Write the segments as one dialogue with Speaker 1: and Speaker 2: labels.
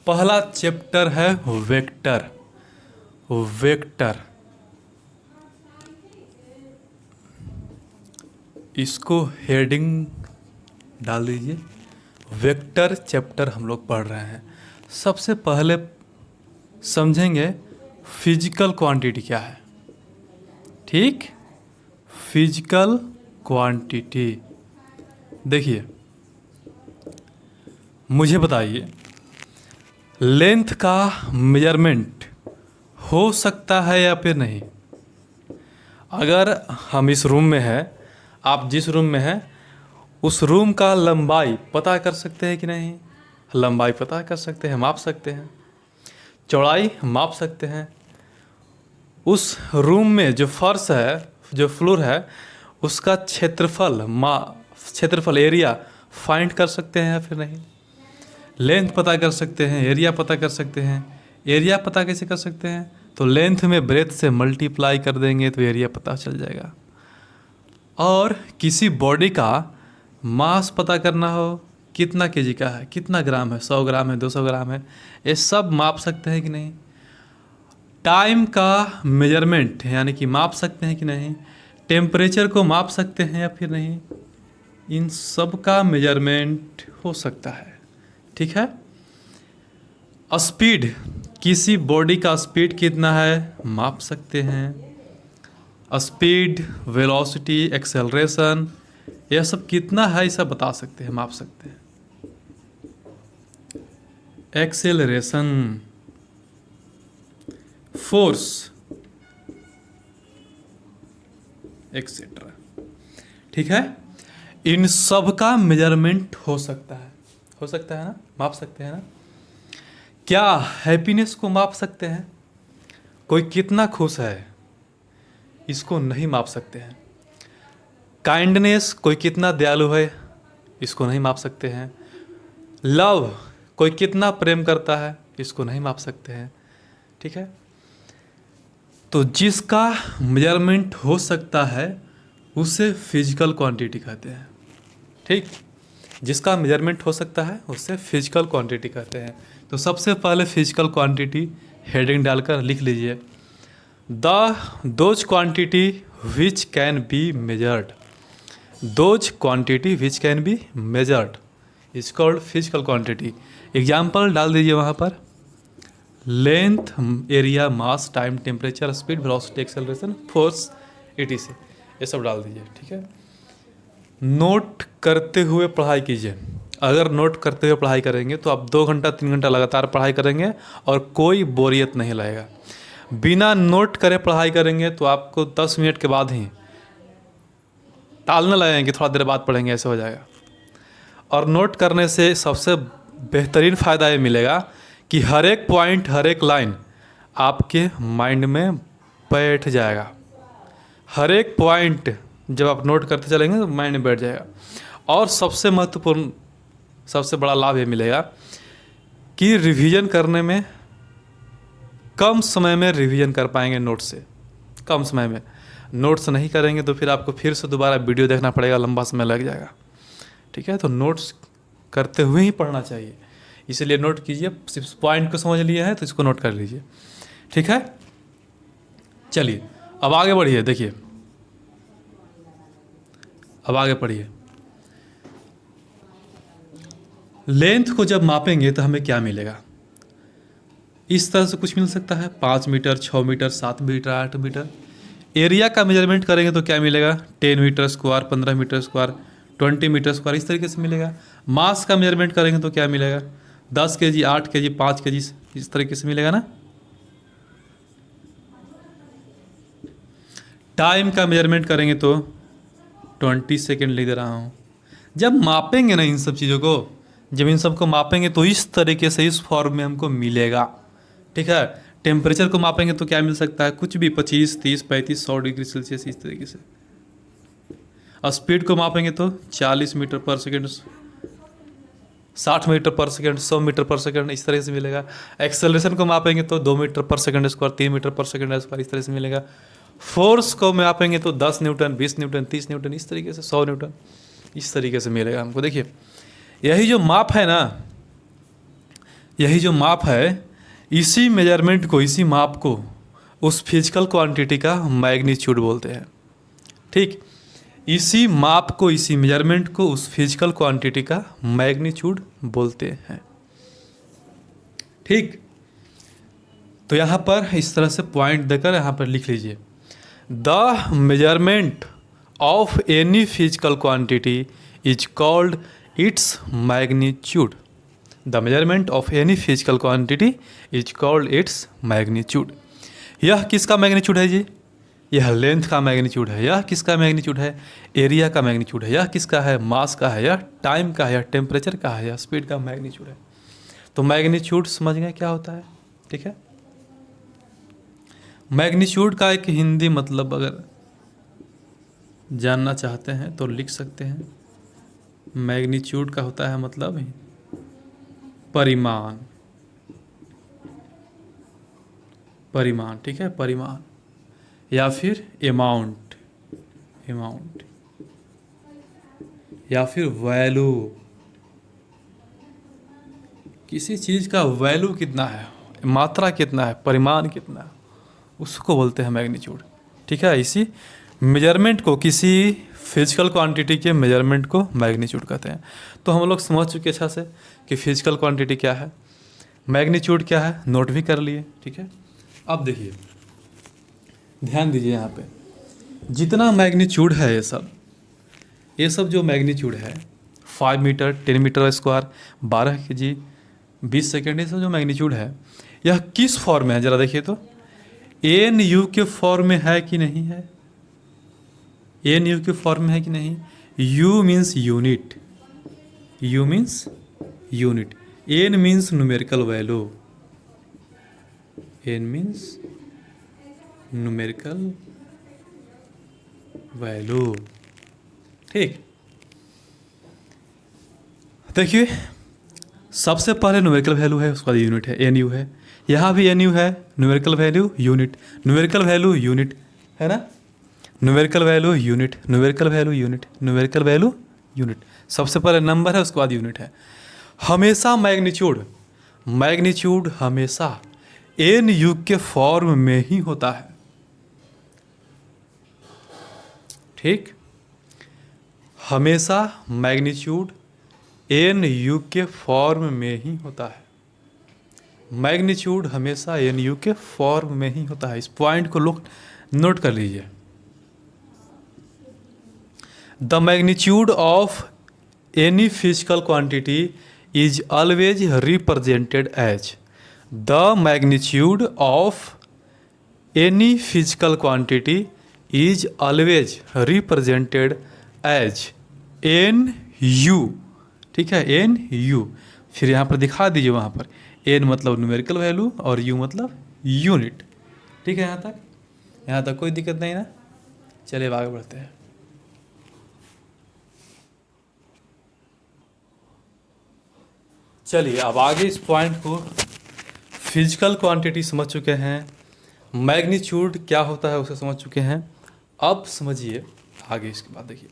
Speaker 1: पहला चैप्टर है vector. Vector, इसको हेडिंग डाल दीजिए। वेक्टर चैप्टर हम लोग पढ़ रहे हैं। सबसे पहले समझेंगे फिजिकल क्वांटिटी क्या है। ठीक, फिजिकल क्वांटिटी। देखिए, मुझे बताइए, लेंथ का मेजरमेंट हो सकता है या फिर नहीं? अगर हम इस रूम में हैं, आप जिस रूम में हैं उस रूम का लंबाई पता कर सकते हैं कि नहीं? लंबाई पता कर सकते हैं, माप सकते हैं। चौड़ाई माप सकते हैं। उस रूम में जो फर्श है, जो फ्लोर है, उसका क्षेत्रफल एरिया फाइंड कर सकते हैं या फिर नहीं? लेंथ पता कर सकते हैं, एरिया पता कर सकते हैं। एरिया पता कैसे कर सकते हैं? तो लेंथ में ब्रेथ से मल्टीप्लाई कर देंगे तो एरिया पता चल जाएगा। और किसी बॉडी का मास पता करना हो, कितना केजी का है, कितना ग्राम है, 100 ग्राम है, 200 ग्राम है, ये सब माप सकते हैं कि नहीं? टाइम का मेजरमेंट यानी कि माप सकते हैं कि नहीं? टेम्परेचर को माप सकते हैं या फिर नहीं? इन सब का मेजरमेंट हो सकता है। ठीक है। स्पीड, किसी बॉडी का स्पीड कितना है माप सकते हैं। स्पीड, वेलोसिटी, एक्सेलरेशन, यह सब कितना है, ये सब बता सकते हैं, माप सकते हैं। Acceleration, force, etcetera. ठीक है, इन सब का मेजरमेंट हो सकता है। हो सकता है ना, माप सकते हैं ना। क्या हैप्पीनेस को माप सकते हैं? कोई कितना खुश है, इसको नहीं माप सकते हैं। काइंडनेस, कोई कितना दयालु है, इसको नहीं माप सकते हैं। लव, कोई कितना प्रेम करता है, इसको नहीं माप सकते हैं। ठीक है, तो जिसका मेजरमेंट हो सकता है उसे फिजिकल क्वांटिटी कहते हैं। ठीक, जिसका मेजरमेंट हो सकता है उससे फिजिकल क्वांटिटी कहते हैं। तो सबसे पहले फिजिकल क्वांटिटी हेडिंग डालकर लिख लीजिए, those quantity which can be measured. Those quantity which can be measured is called physical quantity. Example डाल दीजिए वहाँ पर, length, area, mass, time, temperature, speed, velocity, acceleration, force, etc, ये सब डाल दीजिए। ठीक है, नोट करते हुए पढ़ाई कीजिए। अगर नोट करते हुए पढ़ाई करेंगे तो आप 2 घंटा 3 घंटा लगातार पढ़ाई करेंगे और कोई बोरियत नहीं लगेगा। बिना नोट करे पढ़ाई करेंगे तो आपको 10 मिनट के बाद ही टालने लगेंगे, थोड़ा देर बाद पढ़ेंगे, ऐसे हो जाएगा। और नोट करने से सबसे बेहतरीन फ़ायदा ये मिलेगा कि हर एक पॉइंट, हर एक लाइन आपके माइंड में बैठ जाएगा। हर एक पॉइंट जब आप नोट करते चलेंगे तो माइंड में बैठ जाएगा। और सबसे महत्वपूर्ण, सबसे बड़ा लाभ ये मिलेगा कि रिवीजन करने में कम समय में रिवीजन कर पाएंगे नोट से। कम समय में नोट्स नहीं करेंगे तो फिर आपको फिर से दोबारा वीडियो देखना पड़ेगा, लंबा समय लग जाएगा। ठीक है, तो नोट्स करते हुए ही पढ़ना चाहिए, इसलिए नोट कीजिए। सिर्फ पॉइंट को समझ लिए हैं तो इसको नोट कर लीजिए। ठीक है, चलिए अब आगे बढ़िए। देखिए, अब आगे पढ़िए। लेंथ को जब मापेंगे तो हमें क्या मिलेगा? इस तरह से कुछ मिल सकता है, 5 metre, 6 metre, 7 metre, 8 metre. Area का मेजरमेंट करेंगे तो क्या मिलेगा? 10 metre square, 15 metre square, 20 metre square, इस तरीके से मिलेगा। मास का मेजरमेंट करेंगे तो क्या मिलेगा? 10 केजी, 8 केजी, 5 केजी, इस तरीके से मिलेगा ना। टाइम का मेजरमेंट करेंगे तो 20 सेकेंड लिख दे रहा हूँ। जब मापेंगे ना इन सब चीज़ों को, जब इन सब को मापेंगे तो इस तरीके से, इस फॉर्म में हमको मिलेगा। ठीक है, टेम्परेचर को मापेंगे तो क्या मिल सकता है? कुछ भी, 25, 30, 35, 100 डिग्री सेल्सियस, इस तरीके से। और स्पीड को मापेंगे तो 40 मीटर पर सेकेंड, 60 मीटर पर सेकेंड, 100 मीटर पर सेकेंड, इस तरह से मिलेगा। एक्सेलरेशन को मापेंगे तो 2 मीटर पर सेकेंड स्क्वायर, 3 मीटर पर सेकेंड स्क्वायर, इस तरह से मिलेगा। फोर्स को मापेंगे तो 10 न्यूटन, 20 न्यूटन, 30 न्यूटन, इस तरीके से, 100 न्यूटन, इस तरीके से मिलेगा हमको। देखिए, यही जो माप है ना, यही जो माप है, इसी मेजरमेंट को, इसी माप को उस फिजिकल क्वांटिटी का मैग्नीट्यूड बोलते हैं। ठीक, इसी माप को, इसी मेजरमेंट को उस फिजिकल क्वांटिटी का मैग्नीट्यूड बोलते हैं। ठीक, तो यहाँ पर इस तरह से पॉइंट देकर यहाँ पर लिख लीजिए, the measurement of any physical quantity is called its magnitude. The measurement of any physical quantity is called its magnitude. यह किसका मैग्नीट्यूड है जी? यह लेंथ का मैग्नीट्यूड है। यह किसका मैग्नीट्यूड है? एरिया का मैग्नीट्यूड है। यह किसका है? मास का है। यह टाइम का है। यह टेम्परेचर का है। यह स्पीड का मैग्नीट्यूड है। तो मैग्नीट्यूड समझ गए क्या होता है? ठीक है, मैग्नीट्यूड का एक हिंदी मतलब अगर जानना चाहते हैं तो लिख सकते हैं। मैग्नीट्यूड का होता है मतलब परिमाण, परिमाण, ठीक है, परिमाण, या फिर अमाउंट, अमाउंट, या फिर वैल्यू। किसी चीज़ का वैल्यू कितना है, मात्रा कितना है, परिमाण कितना है, उसको बोलते हैं मैग्नीट्यूड। ठीक है, इसी मेजरमेंट को, किसी फिजिकल क्वांटिटी के मेजरमेंट को मैग्नीट्यूड कहते हैं। तो हम लोग समझ चुके अच्छा से कि फिजिकल क्वांटिटी क्या है, मैग्नीट्यूड क्या है, नोट भी कर लिए। ठीक है, अब देखिए, ध्यान दीजिए यहाँ पे, जितना मैग्नीट्यूड है ये सब जो मैग्नीट्यूड है, 5 metre, 10 metre square, 12 kg, 20 second, ये सब जो मैग्नीट्यूड है, यह किस फॉर्म में है ज़रा देखिए तो। एन यू के फॉर्म में है कि नहीं है? एन यू के फॉर्म में है कि नहीं? U means unit, U means unit, N means numerical value, N means numerical value. ठीक, देखिए, सबसे पहले न्यूमेरिकल वैल्यू है, उसके बाद यूनिट है, एन यू है। यहाँ भी एन यू है, numerical value unit, numerical value unit, है ना, numerical value unit, numerical value unit, numerical value unit. सबसे पहले नंबर है, उसके बाद यूनिट है। हमेशा मैग्नीट्यूड, मैग्नीट्यूड हमेशा एन यू के फॉर्म में ही होता है। ठीक, हमेशा मैग्नीट्यूड एन यू के फॉर्म में ही होता है। मैग्नीट्यूड हमेशा एन यू के फॉर्म में ही होता है। इस पॉइंट को लोग नोट कर लीजिए। The magnitude of any physical quantity is always represented as, the magnitude of any physical quantity is always represented as N U. ठीक है, एन यू, फिर यहाँ पर दिखा दीजिए, वहाँ पर एन मतलब न्यूमेरिकल वैल्यू और यू मतलब यूनिट। ठीक है, यहाँ तक कोई दिक्कत नहीं ना? चलिए अब आगे बढ़ते हैं। चलिए अब आगे इस पॉइंट को, फिजिकल क्वांटिटी समझ चुके हैं, मैग्नीट्यूड क्या होता है उसे समझ चुके हैं। अब समझिए आगे, इसके बाद देखिए,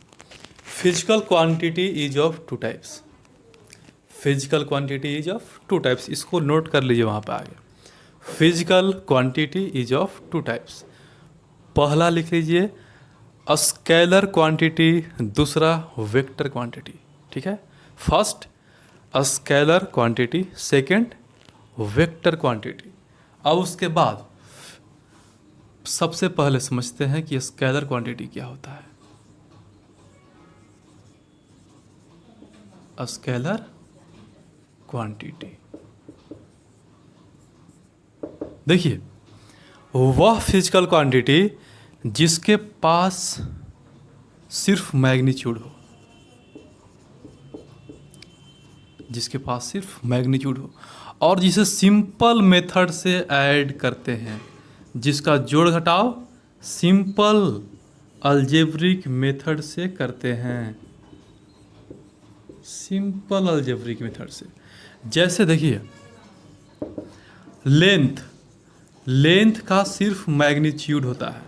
Speaker 1: physical quantity is of two types. Physical quantity is of two types, इसको नोट कर लीजिए वहाँ पे आगे। Physical quantity is of two types. पहला लिख लीजिए स्केलर क्वांटिटी, दूसरा वेक्टर क्वांटिटी। ठीक है, first scalar quantity, second vector quantity. अब उसके बाद सबसे पहले समझते हैं कि स्केलर क्वांटिटी क्या होता है। स्केलर क्वांटिटी, देखिए, वह फिजिकल क्वांटिटी जिसके पास सिर्फ मैग्नीट्यूड हो, जिसके पास सिर्फ मैग्नीट्यूड हो और जिसे सिंपल मेथड से ऐड करते हैं, जिसका जोड़ घटाव सिंपल अलजेब्रिक मेथड से करते हैं, सिंपल अलजेब्रिक मेथड से। जैसे देखिए, लेंथ का सिर्फ मैग्नीट्यूड होता है,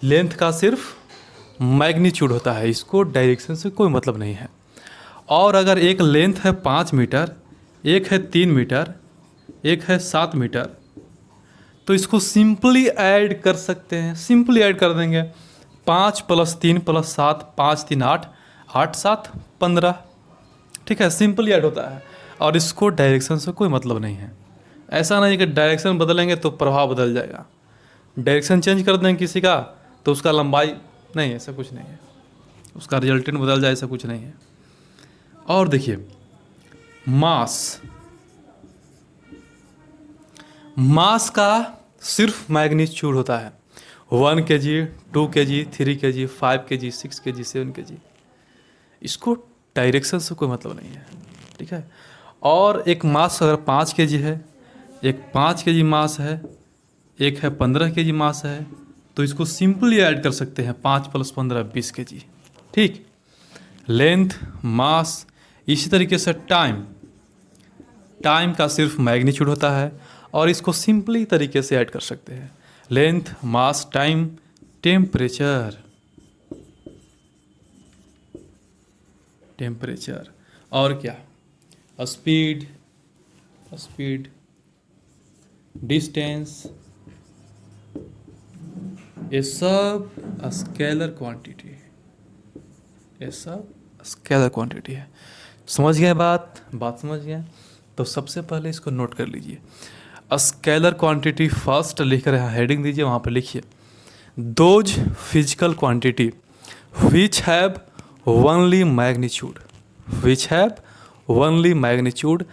Speaker 1: लेंथ का सिर्फ मैग्नीट्यूड होता है, इसको डायरेक्शन से कोई मतलब नहीं है। और अगर एक लेंथ है 5 मीटर, एक है 3 मीटर, एक है 7 मीटर, तो इसको सिंपली ऐड कर सकते हैं, सिंपली ऐड कर देंगे। 5 + 3 + 7, 5 3 8, 8 7 15, ठीक है, सिंपली ऐड होता है। और इसको डायरेक्शन से कोई मतलब नहीं है। ऐसा नहीं कि डायरेक्शन बदलेंगे तो प्रभाव बदल जाएगा, डायरेक्शन चेंज कर देंगे किसी का तो उसका लंबाई नहीं, ऐसा कुछ नहीं है, उसका रिजल्टेंट बदल जाए, ऐसा कुछ नहीं है। और देखिए मास, मास का सिर्फ मैग्नीट्यूड होता है। 1 kg, 2 kg, 3 kg, 5 kg, 6 kg, 7 kg। इसको डायरेक्शन से कोई मतलब नहीं है, ठीक है। और एक मास अगर 5 kg है, एक 5 kg मास है, एक है 15 kg मास है, तो इसको सिंपली ऐड कर सकते हैं, 5 + 15 20 kg, ठीक। लेंथ, मास, इसी तरीके से टाइम, टाइम का सिर्फ मैग्नीट्यूड होता है और इसको सिंपली तरीके से ऐड कर सकते हैं। लेंथ, मास, टाइम, टेम्परेचर, टेम्परेचर और क्या, स्पीड, स्पीड, डिस्टेंस, ये सब स्केलर क्वांटिटी है, ये सब स्केलर क्वांटिटी है। समझ गए बात समझ गए। तो सबसे पहले इसको नोट कर लीजिए, स्केलर क्वांटिटी फर्स्ट लिखकर यहाँ हेडिंग दीजिए, वहाँ पर लिखिए those physical quantity which have only magnitude, which have only magnitude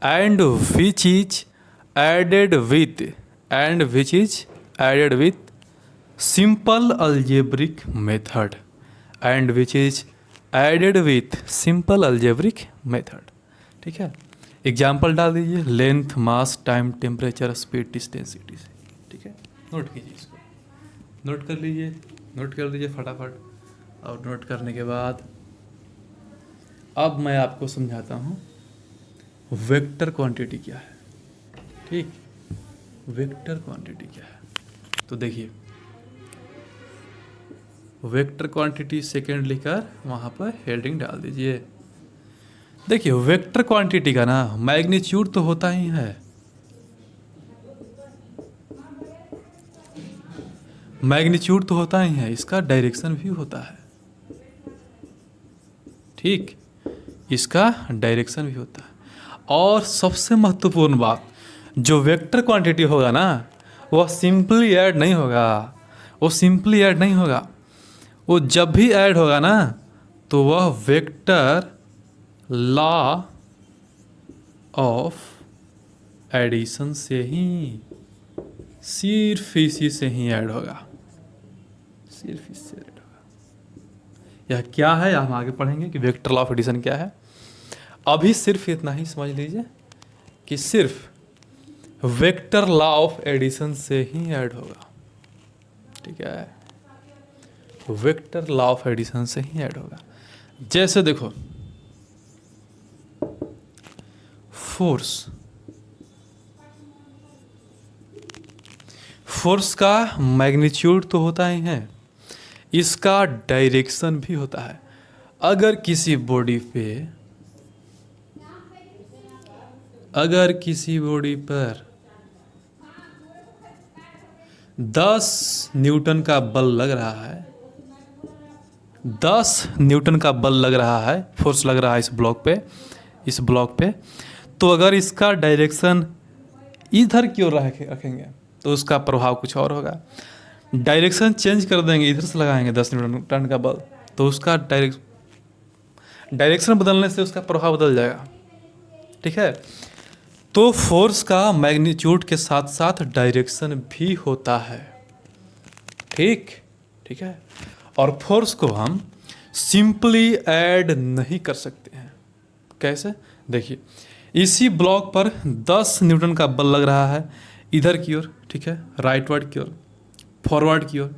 Speaker 1: and which is added with, and which is added with simple algebraic method, and which is added with simple algebraic method, ठीक है। Example डाल दीजिए, length, मास, time, temperature, speed, distance, से, ठीक है। Note कीजिए इसको, note कर लीजिए, नोट कर लीजिए फटाफट। और नोट करने के बाद अब मैं आपको समझाता हूँ वेक्टर क्वांटिटी क्या है, ठीक। वेक्टर क्वांटिटी क्या है, तो देखिए वेक्टर क्वांटिटी सेकेंड लिखकर वहाँ पर हेडिंग डाल दीजिए। देखिए वेक्टर क्वांटिटी का ना मैग्नीट्यूड तो होता ही है, मैग्नीट्यूड तो होता ही है, इसका डायरेक्शन भी होता है, ठीक, इसका डायरेक्शन भी होता है। और सबसे महत्वपूर्ण बात, जो वेक्टर क्वांटिटी होगा ना वह सिंपली ऐड नहीं होगा, वो सिंपली ऐड नहीं होगा, वो जब भी ऐड होगा ना तो वह वेक्टर लॉ ऑफ एडिशन से ही, सिर्फ इसी से ही ऐड होगा, सिर्फ इससे ऐड होगा। यह क्या है हम आगे पढ़ेंगे कि वेक्टर लॉ ऑफ एडिशन क्या है। अभी सिर्फ इतना ही समझ लीजिए कि सिर्फ वेक्टर लॉ ऑफ एडिशन से ही ऐड होगा, ठीक है। वेक्टर लॉ ऑफ एडिशन से ही ऐड होगा। जैसे देखो फोर्स, फोर्स का मैग्नीट्यूड तो होता ही है, इसका डायरेक्शन भी होता है। अगर किसी बॉडी पे, अगर किसी बॉडी पर 10 न्यूटन का बल लग रहा है, 10 न्यूटन का बल लग रहा है, फोर्स लग रहा है इस ब्लॉक पे, इस ब्लॉक पे, तो अगर इसका डायरेक्शन इधर की ओर रखेंगे तो उसका प्रभाव कुछ और होगा। डायरेक्शन चेंज कर देंगे, इधर से लगाएंगे 10 न्यूटन का बल, तो उसका डायरेक्शन बदलने से उसका प्रभाव बदल जाएगा, ठीक है। तो फोर्स का मैग्नीट्यूड के साथ साथ डायरेक्शन भी होता है, ठीक, ठीक है। और फोर्स को हम सिंपली ऐड नहीं कर सकते हैं। कैसे, देखिए इसी ब्लॉक पर 10 न्यूटन का बल लग रहा है इधर की ओर, ठीक है, राइटवर्ड की ओर, फॉरवर्ड की ओर।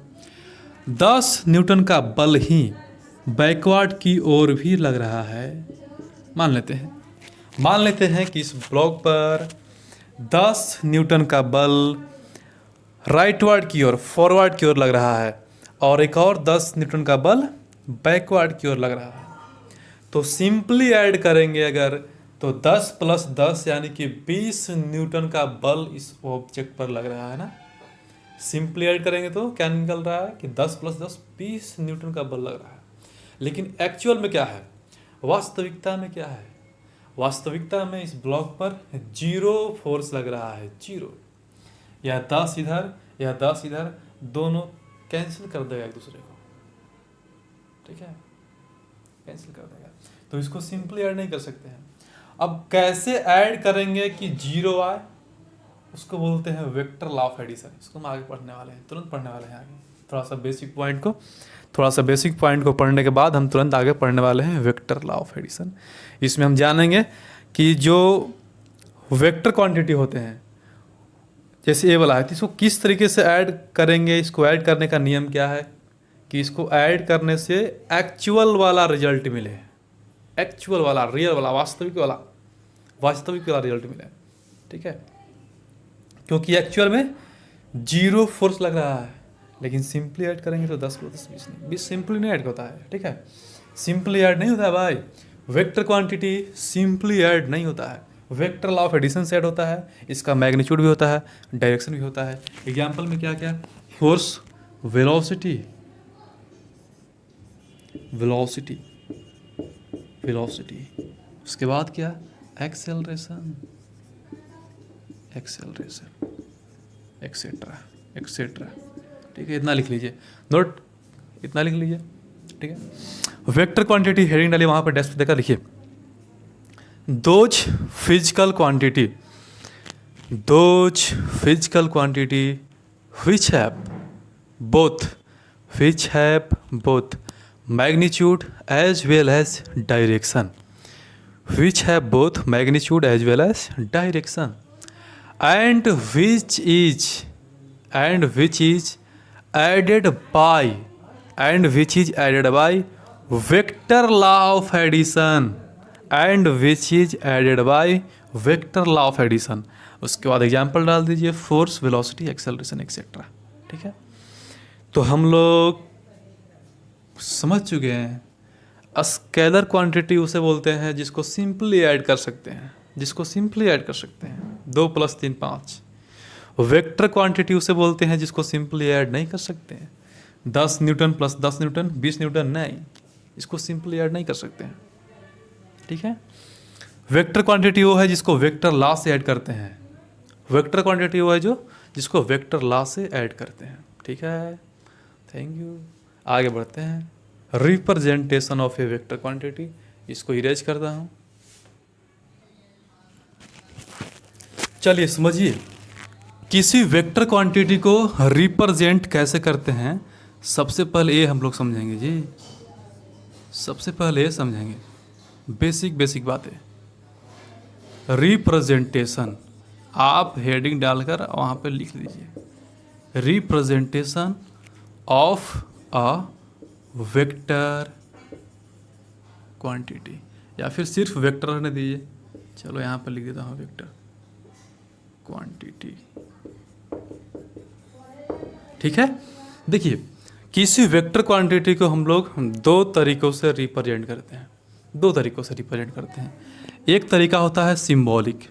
Speaker 1: 10 न्यूटन का बल ही बैकवर्ड की ओर भी लग रहा है। मान लेते हैं कि इस ब्लॉक पर 10 न्यूटन का बल राइटवर्ड की ओर, फॉरवर्ड की ओर लग रहा है, और एक और 10 न्यूटन का बल बैकवर्ड की ओर लग रहा है। तो सिंपली ऐड करेंगे अगर, तो 10 + 10 यानी कि 20 न्यूटन का बल इस ऑब्जेक्ट पर लग रहा है ना। सिंपली ऐड करेंगे तो क्या निकल रहा है कि 10 + 10 20 न्यूटन का बल लग रहा है। लेकिन एक्चुअल में क्या है, वास्तविकता में क्या है, वास्तविकता में इस ब्लॉक पर 0 फोर्स लग रहा है, 0। या 10 इधर या 10 इधर, दोनों कैंसिल कर देगा एक दूसरे को, ठीक है, कैंसिल कर देगा। तो इसको सिंपली ऐड नहीं कर सकते हैं। अब कैसे ऐड करेंगे कि 0 आए, उसको बोलते हैं वेक्टर लॉ ऑफ एडिशन। इसको हम आगे पढ़ने वाले हैं, तुरंत पढ़ने वाले हैं आगे। थोड़ा सा बेसिक पॉइंट को पढ़ने के बाद हम तुरंत आगे पढ़ने वाले हैं वेक्टर लॉ ऑफ एडिशन। इसमें हम जानेंगे कि जो वेक्टर क्वांटिटी होते हैं, जैसे ए वाला है, तो इसको किस तरीके से ऐड करेंगे। इसको ऐड करने का नियम क्या है कि इसको ऐड करने से एक्चुअल वाला रिजल्ट मिले, एक्चुअल वाला, रियल वाला, वास्तविक वाला रिजल्ट मिले, ठीक है। क्योंकि एक्चुअल में 0 फोर्स लग रहा है, लेकिन सिंपली ऐड करेंगे तो 10 + 10 20 नहीं, 20 सिंपली नहीं ऐड होता है, ठीक है। सिंपली ऐड नहीं होता है भाई, वेक्टर क्वांटिटी सिंपली ऐड नहीं होता है, वेक्टर लॉ ऑफ एडिशन से ऐड होता है। इसका मैग्नीट्यूड भी होता है, डायरेक्शन भी होता है। एग्जाम्पल में क्या क्या, फोर्स, वेलोसिटी, उसके बाद क्या, एक्सेलरेशन, एक्सेट्रा, ठीक है। इतना लिख लीजिए, नोट इतना लिख लीजिए, ठीक है। वेक्टर क्वांटिटी हेडिंग डालिए, वहाँ पर डेस्क देकर लिखिए, those physical quantity which have both magnitude as well as direction, and which is added by vector law of addition, उसके बाद एग्जाम्पल डाल दीजिए, फोर्स, वेलोसिटी, एक्सेलरेशन, एक्सेट्रा, ठीक है। तो हम लोग समझ चुके हैं, स्केलर क्वांटिटी उसे बोलते हैं जिसको सिंपली ऐड कर सकते हैं, 2 + 3 5। वेक्टर क्वांटिटी उसे बोलते हैं जिसको सिंपली ऐड नहीं कर सकते हैं, 10 न्यूटन + 10 न्यूटन 20 न्यूटन, नहीं, इसको सिंपली ऐड नहीं कर सकते हैं, ठीक है। वेक्टर क्वांटिटी वो है जिसको वेक्टर लॉ से ऐड करते हैं, जिसको वेक्टर लॉ से ऐड करते हैं, ठीक है। Thank you. आगे बढ़ते हैं, representation of A vector quantity, इसको इरेज करता हूँ। चलिए समझिए, किसी वेक्टर क्वांटिटी को रिप्रेजेंट कैसे करते हैं। सबसे पहले ये हम लोग समझेंगे जी, बेसिक बातें। रिप्रेजेंटेशन, आप हेडिंग डालकर वहाँ पे लिख लीजिए, representation of a vector quantity, या फिर सिर्फ वेक्टर रहने दीजिए। चलो यहाँ पर लिख देता हूँ वेक्टर क्वांटिटी, ठीक है। देखिए, किसी वेक्टर क्वांटिटी को हम लोग 2 तरीकों से रिप्रेजेंट करते हैं। एक तरीका होता है सिंबॉलिक,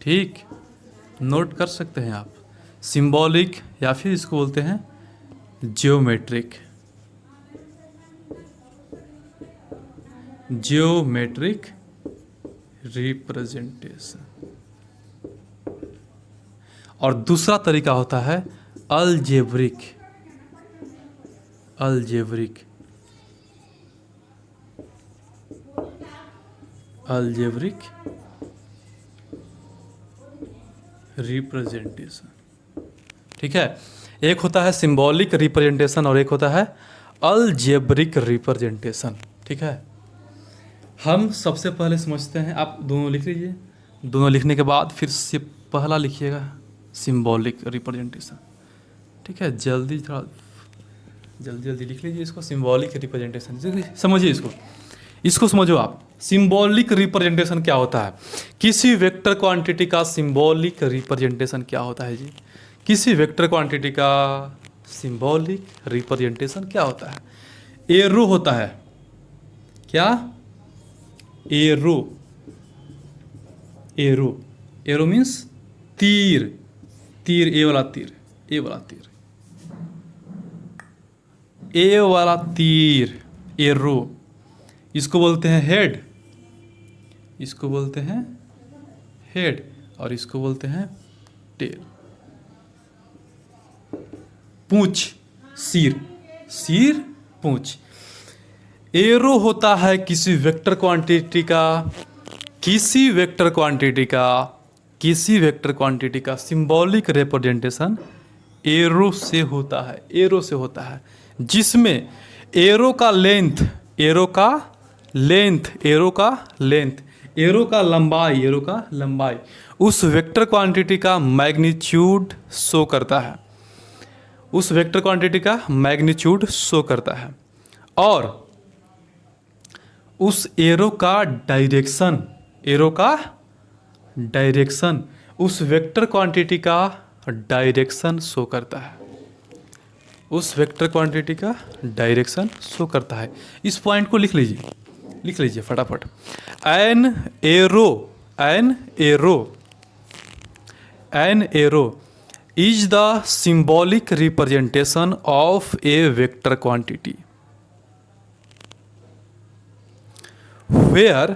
Speaker 1: ठीक, नोट कर सकते हैं आप, सिंबॉलिक, या फिर इसको बोलते हैं ज्योमेट्रिक रिप्रेजेंटेशन। और दूसरा तरीका होता है अलजेब्रिक रिप्रेजेंटेशन, ठीक है। एक होता है सिंबॉलिक रिप्रेजेंटेशन और एक होता है अलजेब्रिक रिप्रेजेंटेशन, ठीक है। हम सबसे पहले समझते हैं, आप दोनों लिख लीजिए, दोनों लिखने के बाद फिर से पहला लिखिएगा सिंबॉलिक रिप्रेजेंटेशन, ठीक है। जल्दी लिख लीजिए इसको, सिंबॉलिक रिप्रेजेंटेशन। समझिए इसको समझो आप। सिंबॉलिक रिप्रेजेंटेशन क्या होता है, किसी वेक्टर क्वांटिटी का सिंबॉलिक रिप्रेजेंटेशन क्या होता है जी, किसी वेक्टर क्वांटिटी का सिंबॉलिक रिप्रेजेंटेशन क्या होता है। एरो होता है, क्या एरो, एरो, एरो मीन्स तीर, तीर, ए वाला तीर, ए वाला तीर, ए वाला तीर, एरो। इसको बोलते हैं हेड, इसको बोलते हैं हेड, और इसको बोलते हैं टेल। पूंछ, सिर, सिर, पूंछ। एरो होता है किसी वेक्टर क्वांटिटी का, किसी वेक्टर क्वांटिटी का, किसी वेक्टर क्वांटिटी का सिंबॉलिक रिप्रेजेंटेशन एरो से होता है, एरो से होता है, जिसमें एरो का लेंथ, एरो का लेंथ, एरो का लेंथ, एरो का लंबाई, एरो का लंबाई उस वेक्टर क्वांटिटी का मैग्नीट्यूड शो करता है, उस वेक्टर क्वांटिटी का मैग्नीट्यूड शो करता है। और उस एरो का डायरेक्शन, एरो का डायरेक्शन उस वेक्टर क्वांटिटी का डायरेक्शन शो करता है, उस वेक्टर क्वांटिटी का डायरेक्शन शो करता है। इस पॉइंट को लिख लीजिए, लिख लीजिए फटाफट। An arrow, an arrow, an arrow is the symbolic representation of A vector quantity where,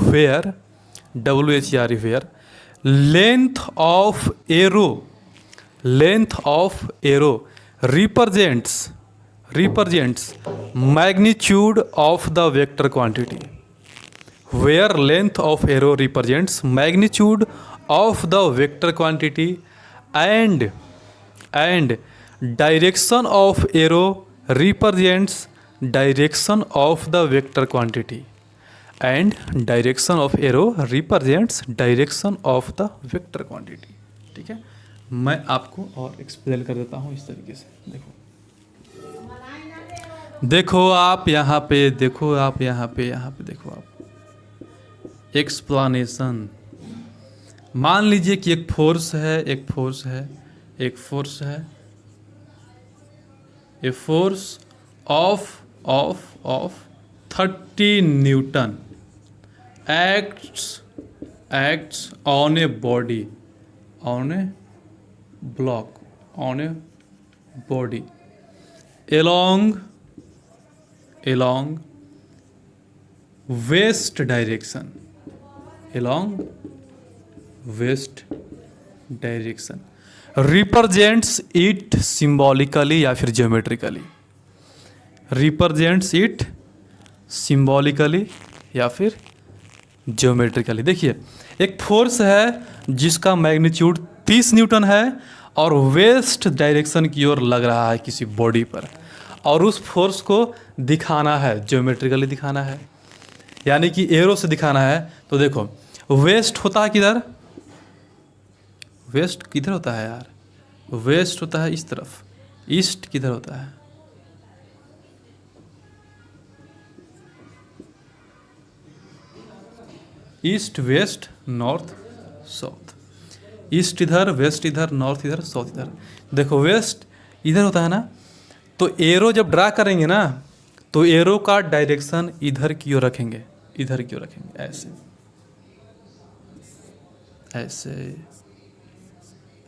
Speaker 1: where, WHERE, where length of arrow, length of arrow represents, represents magnitude of the vector quantity, where length of arrow represents magnitude of the vector quantity and direction of arrow represents direction of the vector quantity and direction of arrow represents direction of the vector quantity। ठीक है, मैं आपको और explain कर देता हूँ इस तरीके से। देखो, देखो आप यहाँ पे, देखो आप यहाँ पे, यहाँ पे देखो आप, एक्सप्लेनेशन। मान लीजिए कि एक फोर्स है, एक फोर्स है, एक फोर्स है, a force of 30 Newton acts on a body, on a block, on a body along west direction, along west direction, represents it symbolically या फिर geometrically, represents it symbolically या फिर ज्योमेट्रिकली। देखिए, एक फोर्स है जिसका मैग्नीट्यूड 30 न्यूटन है और वेस्ट डायरेक्शन की ओर लग रहा है किसी बॉडी पर, और उस फोर्स को दिखाना है, ज्योमेट्रिकली दिखाना है, यानी कि एरो से दिखाना है। तो देखो, वेस्ट होता है किधर, वेस्ट किधर होता है यार, वेस्ट होता है इस तरफ, ईस्ट किधर होता है, east, west, north, south. East इधर, वेस्ट इधर, नॉर्थ इधर, साउथ इधर। देखो, वेस्ट इधर होता है ना, तो एरो जब ड्रा करेंगे ना, तो एरो का डायरेक्शन इधर की ओर रखेंगे, इधर की ओर रखेंगे, ऐसे ऐसे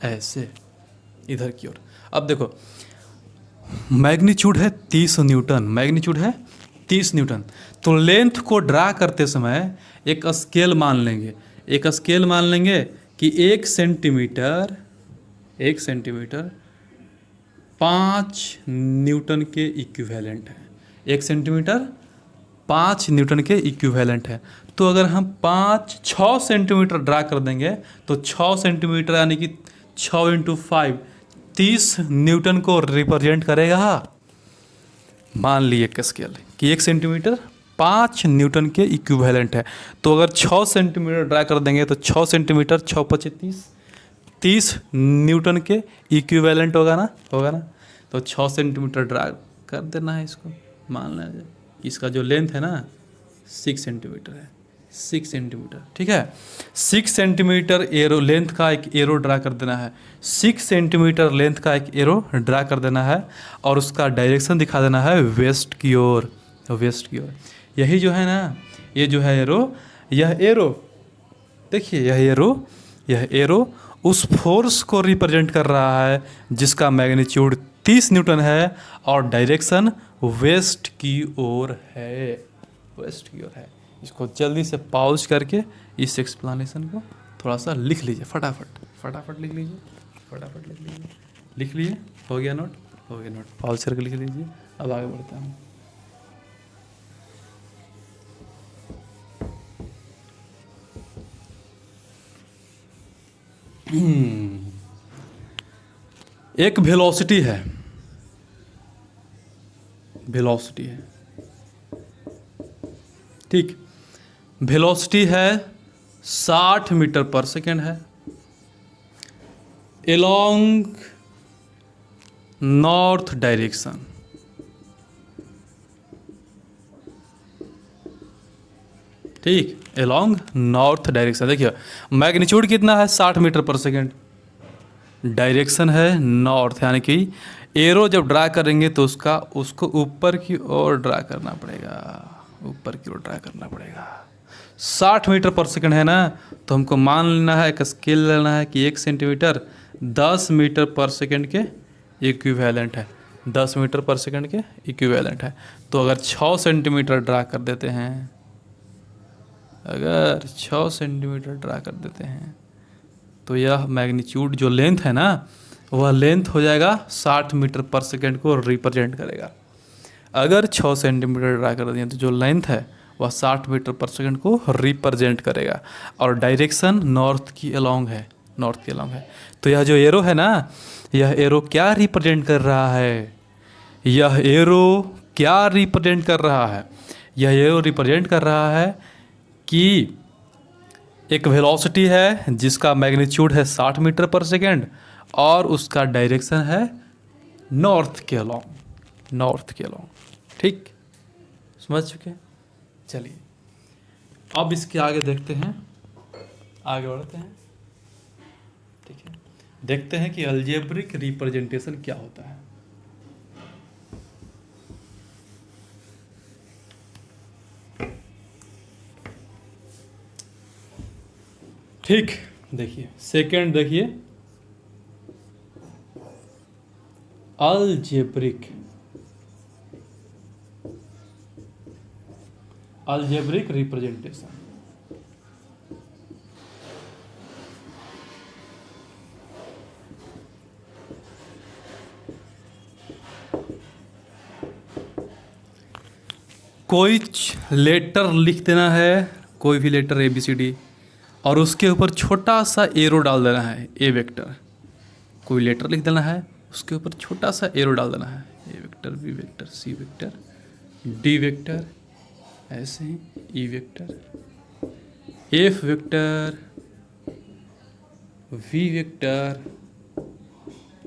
Speaker 1: ऐसे, इधर की ओर। अब देखो, मैग्नीट्यूड है 30 न्यूटन, मैग्नीट्यूड है 30 न्यूटन। तो लेंथ को ड्रा करते समय एक स्केल मान लेंगे, एक स्केल मान लेंगे कि 1 सेंटीमीटर, 1 सेंटीमीटर 5 न्यूटन के इक्विवेलेंट है, 1 सेंटीमीटर 5 न्यूटन के इक्विवेलेंट है। तो अगर हम 6 सेंटीमीटर ड्रा कर देंगे तो 6 सेंटीमीटर यानी कि 6 × 5 30 न्यूटन को रिप्रेजेंट करेगा। मान लिए एक स्केल कि 1 सेंटीमीटर 5 न्यूटन के इक्विवेलेंट है। तो अगर 6 सेंटीमीटर ड्रा कर देंगे तो 6 सेंटीमीटर 6 × 25 30 न्यूटन के इक्विवेलेंट होगा ना, होगा ना। तो 6 सेंटीमीटर ड्रा कर देना है इसको। मान लें इसका जो लेंथ है ना 6 सेंटीमीटर है, 6 सेंटीमीटर, ठीक है। 6 सेंटीमीटर एरो लेंथ का एक एरो ड्रा कर देना है, 6 सेंटीमीटर लेंथ का एक एरो ड्रा कर देना है और उसका डायरेक्शन दिखा देना है वेस्ट की ओर, वेस्ट की ओर। यही जो है ना, ये जो है एरो, यह एरो देखिए, यह एरो उस फोर्स को रिप्रेजेंट कर रहा है जिसका मैग्नीट्यूड 30 न्यूटन है और डायरेक्शन वेस्ट की ओर है, वेस्ट की ओर है। इसको जल्दी से पॉज करके इस एक्सप्लेनेशन को थोड़ा सा लिख लीजिए, फटाफट लिख लीजिए, लिख लिए, हो गया नोट, पॉज करके लिख लीजिए। अब आगे बढ़ता हूँ। एक वेलोसिटी है, ठीक, वेलोसिटी है 60 मीटर पर सेकेंड है, एलोंग नॉर्थ डायरेक्शन। ठीक, एलोंग नॉर्थ डायरेक्शन। देखिए मैग्नीट्यूड कितना है, 60 मीटर पर सेकेंड, डायरेक्शन है नॉर्थ, यानी कि एरो जब ड्रा करेंगे तो उसको ऊपर की ओर ड्रा करना पड़ेगा, 60 मीटर पर सेकेंड है ना, तो हमको मान लेना है, एक स्केल लेना है कि 1 सेंटीमीटर 10 मीटर पर सेकेंड के इक्विवेलेंट है, 10 मीटर पर सेकेंड के इक्विवेलेंट है। तो अगर 6 सेंटीमीटर ड्रा कर देते हैं, अगर 6 सेंटीमीटर ड्रा कर देते हैं तो यह मैग्नीट्यूड जो लेंथ है ना, वह लेंथ हो जाएगा 60 मीटर पर सेकेंड को रिप्रेजेंट करेगा। अगर 6 सेंटीमीटर ड्रा कर दिए तो जो लेंथ है वह 60 मीटर पर सेकेंड को रिप्रेजेंट करेगा और डायरेक्शन नॉर्थ की अलोंग है। तो यह जो एरो है ना, यह एरो क्या रिप्रेजेंट कर रहा है, यह एरो रिप्रेजेंट कर रहा है कि एक वेलोसिटी है जिसका मैग्नीट्यूड है 60 मीटर पर सेकेंड और उसका डायरेक्शन है नॉर्थ के अलोंग। ठीक, समझ चुके हैं? चलिए अब इसके आगे देखते हैं, आगे बढ़ते हैं। ठीक है, देखते हैं कि अलजेब्रिक रिप्रेजेंटेशन क्या होता है। ठीक, देखिए सेकंड, देखिए अलजेब्रिक रिप्रेजेंटेशन। कोई लेटर लिख देना है, कोई भी लेटर ABCD, और उसके ऊपर छोटा सा एरो डाल देना है, ए वेक्टर। कोई लेटर लिख देना है, उसके ऊपर छोटा सा एरो डाल देना है, A vector, B vector, C vector, D vector, ऐसे ही E vector, F vector, V vector,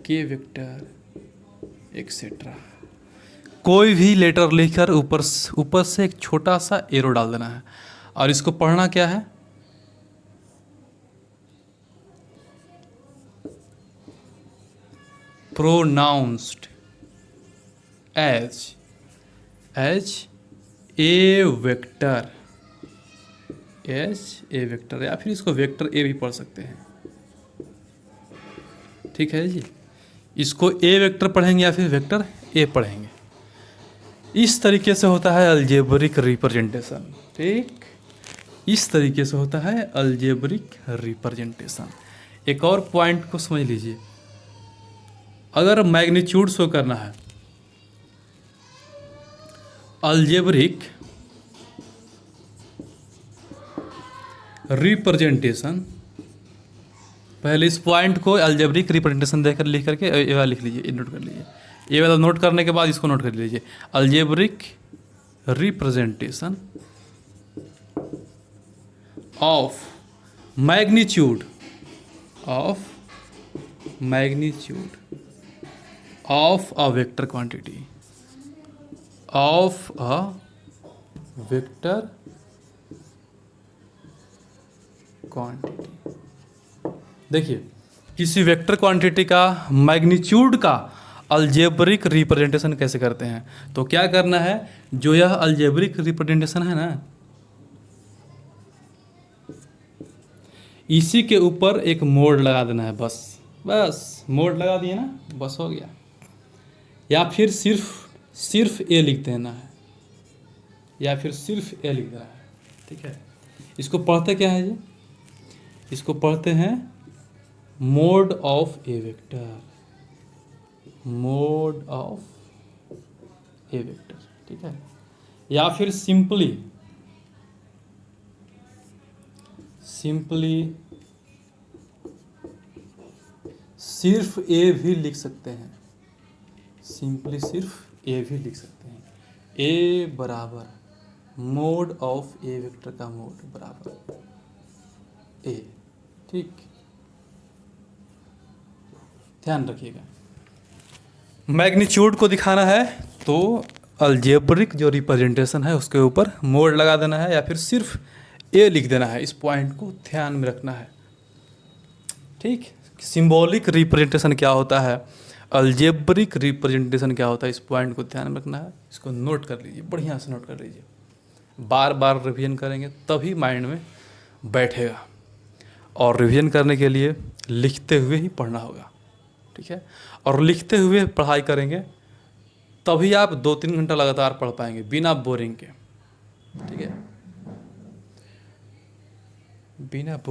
Speaker 1: K vector, etcetera. कोई भी लेटर लिखकर ऊपर से एक छोटा सा एरो डाल देना है और इसको पढ़ना क्या है, pronounced as a वेक्टर, या फिर इसको वेक्टर ए भी पढ़ सकते हैं। ठीक है जी, इसको ए वेक्टर पढ़ेंगे या फिर वेक्टर ए पढ़ेंगे। इस तरीके से होता है अलजेब्रिक रिप्रेजेंटेशन। ठीक, इस तरीके से होता है अलजेब्रिक रिप्रेजेंटेशन। एक और पॉइंट को समझ लीजिए, अगर मैग्नीट्यूड शो करना है, अलजेब्रिक रिप्रेजेंटेशन, पहले इस पॉइंट को अलजेब्रिक रिप्रेजेंटेशन देकर लिख करके ये वाला लिख लीजिए, नोट कर लीजिए। ये वाला नोट करने के बाद इसको नोट कर लीजिए, algebraic representation of magnitude of a vector quantity, देखिए किसी वेक्टर क्वांटिटी का मैग्नीट्यूड का अलजेब्रिक रिप्रेजेंटेशन कैसे करते हैं। तो क्या करना है, जो यह अलजेब्रिक रिप्रेजेंटेशन है ना, इसी के ऊपर एक मोड़ लगा देना है, बस बस मोड़ लगा दिए ना, बस हो गया। या फिर सिर्फ ए लिख देना है, या फिर सिर्फ ए लिख देना है, ठीक है। इसको पढ़ते क्या है जी, इसको पढ़ते हैं mode of A vector, mode of A vector, ठीक है। या फिर सिंपली सिर्फ ए भी लिख सकते हैं, सिंपली सिर्फ ए भी लिख सकते हैं। ए बराबर मोड ऑफ ए वेक्टर का मोड बराबर ए, ठीक, ध्यान रखिएगा। मैग्नीट्यूड को दिखाना है तो अलजेब्रिक जो रिप्रेजेंटेशन है उसके ऊपर मोड लगा देना है, या फिर सिर्फ ए लिख देना है। इस पॉइंट को ध्यान में रखना है, ठीक। सिंबॉलिक रिप्रेजेंटेशन क्या होता है, अलजेब्रिक रिप्रेजेंटेशन क्या होता है, इस पॉइंट को ध्यान में रखना है। इसको नोट कर लीजिए, बढ़िया से नोट कर लीजिए, बार बार रिवीजन करेंगे तभी माइंड में बैठेगा। और रिवीजन करने के लिए लिखते हुए ही पढ़ना होगा, ठीक है। और लिखते हुए पढ़ाई करेंगे तभी आप 2-3 घंटा लगातार पढ़ पाएंगे बिना बोरिंग के, ठीक है, बिना बोरिंग।